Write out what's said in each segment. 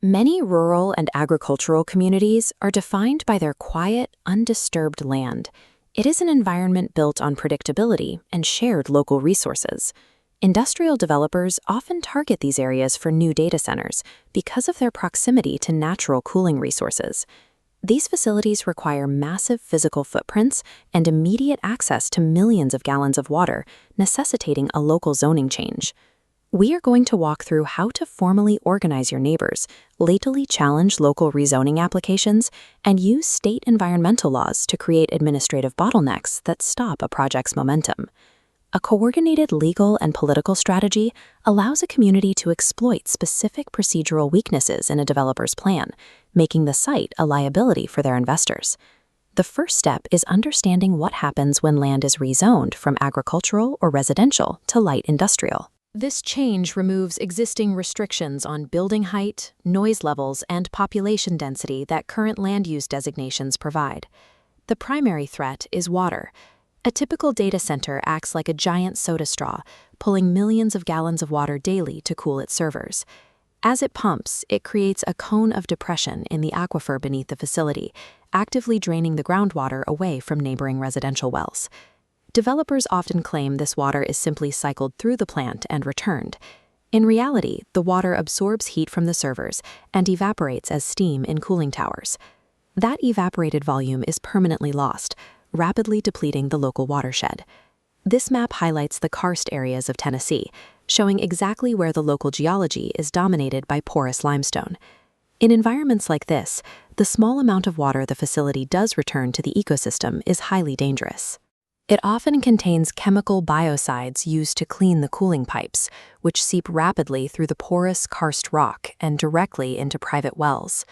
Many rural and agricultural communities are defined by their quiet, undisturbed land. It is an environment built on predictability and shared local resources. Industrial developers often target these areas for new data centers because of their proximity to natural cooling resources. These facilities require massive physical footprints and immediate access to millions of gallons of water, necessitating a local zoning change. We are going to walk through how to formally organize your neighbors, legally challenge local rezoning applications, and use state environmental laws to create administrative bottlenecks that stop a project's momentum. A coordinated legal and political strategy allows a community to exploit specific procedural weaknesses in a developer's plan, making the site a liability for their investors. The first step is understanding what happens when land is rezoned from agricultural or residential to light industrial. This change removes existing restrictions on building height, noise levels, and population density that current land use designations provide. The primary threat is water. A typical data center acts like a giant soda straw, pulling millions of gallons of water daily to cool its servers. As it pumps, it creates a cone of depression in the aquifer beneath the facility, actively draining the groundwater away from neighboring residential wells. Developers often claim this water is simply cycled through the plant and returned. In reality, the water absorbs heat from the servers and evaporates as steam in cooling towers. That evaporated volume is permanently lost, rapidly depleting the local watershed. This map highlights the karst areas of Tennessee, showing exactly where the local geology is dominated by porous limestone. In environments like this, the small amount of water the facility does return to the ecosystem is highly dangerous. It often contains chemical biocides used to clean the cooling pipes, which seep rapidly through the porous karst rock and directly into private wells.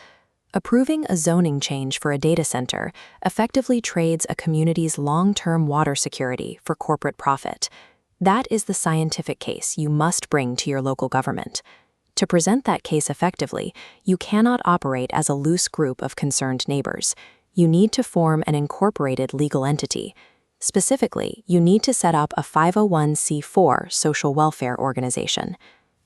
Approving a zoning change for a data center effectively trades a community's long-term water security for corporate profit. That is the scientific case you must bring to your local government. To present that case effectively, you cannot operate as a loose group of concerned neighbors. You need to form an incorporated legal entity. Specifically, you need to set up a 501c4 social welfare organization.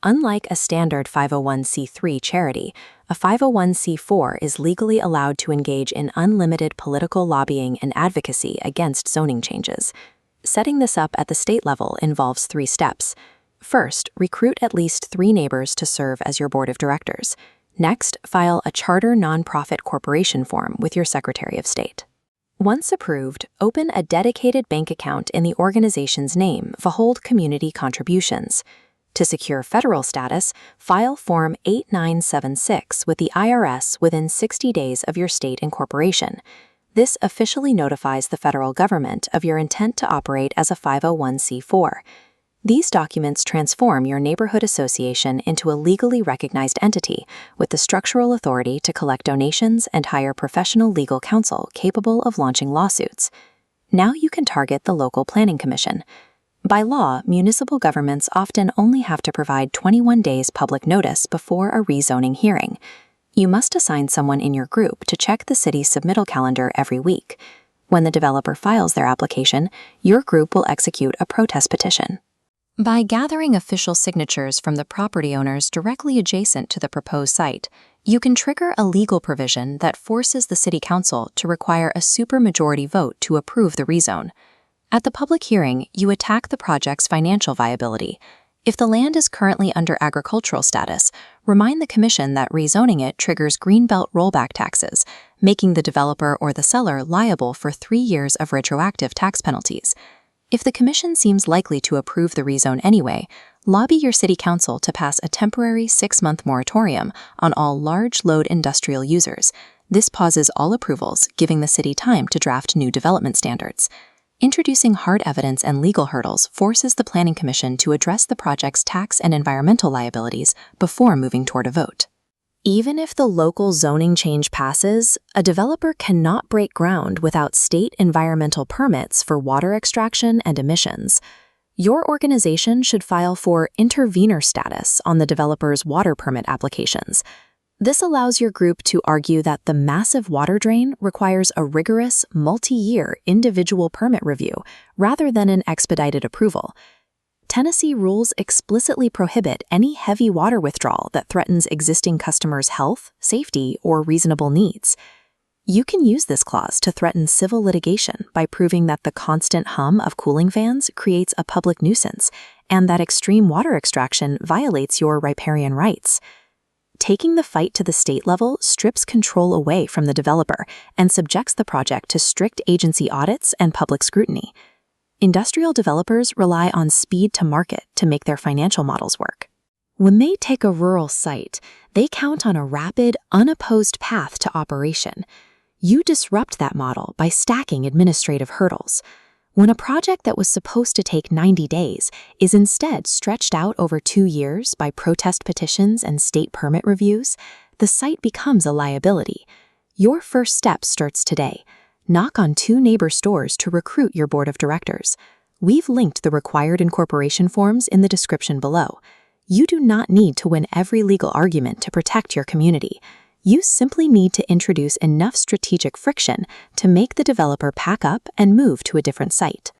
Unlike a standard 501c3 charity, a 501c4 is legally allowed to engage in unlimited political lobbying and advocacy against zoning changes. Setting this up at the state level involves 3 steps. First, recruit at least 3 neighbors to serve as your board of directors. Next, file a charter nonprofit corporation form with your Secretary of State. Once approved, open a dedicated bank account in the organization's name to hold community contributions. To secure federal status, file Form 8976 with the IRS within 60 days of your state incorporation. This officially notifies the federal government of your intent to operate as a 501c4. These documents transform your neighborhood association into a legally recognized entity with the structural authority to collect donations and hire professional legal counsel capable of launching lawsuits. Now you can target the local planning commission. By law, municipal governments often only have to provide 21 days public notice before a rezoning hearing. You must assign someone in your group to check the city's submittal calendar every week. When the developer files their application, your group will execute a protest petition. By gathering official signatures from the property owners directly adjacent to the proposed site, you can trigger a legal provision that forces the City Council to require a supermajority vote to approve the rezone. At the public hearing, you attack the project's financial viability. If the land is currently under agricultural status, remind the Commission that rezoning it triggers Greenbelt rollback taxes, making the developer or the seller liable for 3 years of retroactive tax penalties. If the Commission seems likely to approve the rezone anyway, lobby your City Council to pass a temporary 6-month moratorium on all large-load industrial users. This pauses all approvals, giving the city time to draft new development standards. Introducing hard evidence and legal hurdles forces the Planning Commission to address the project's tax and environmental liabilities before moving toward a vote. Even if the local zoning change passes, a developer cannot break ground without state environmental permits for water extraction and emissions. Your organization should file for intervenor status on the developer's water permit applications. This allows your group to argue that the massive water drain requires a rigorous, multi-year individual permit review rather than an expedited approval. Tennessee rules explicitly prohibit any heavy water withdrawal that threatens existing customers' health, safety, or reasonable needs. You can use this clause to threaten civil litigation by proving that the constant hum of cooling fans creates a public nuisance and that extreme water extraction violates your riparian rights. Taking the fight to the state level strips control away from the developer and subjects the project to strict agency audits and public scrutiny. Industrial developers rely on speed to market to make their financial models work. When they take a rural site, they count on a rapid, unopposed path to operation. You disrupt that model by stacking administrative hurdles. When a project that was supposed to take 90 days is instead stretched out over 2 years by protest petitions and state permit reviews, the site becomes a liability. Your first step starts today. Knock on 2 neighbor stores to recruit your board of directors. We've linked the required incorporation forms in the description below. You do not need to win every legal argument to protect your community. You simply need to introduce enough strategic friction to make the developer pack up and move to a different site.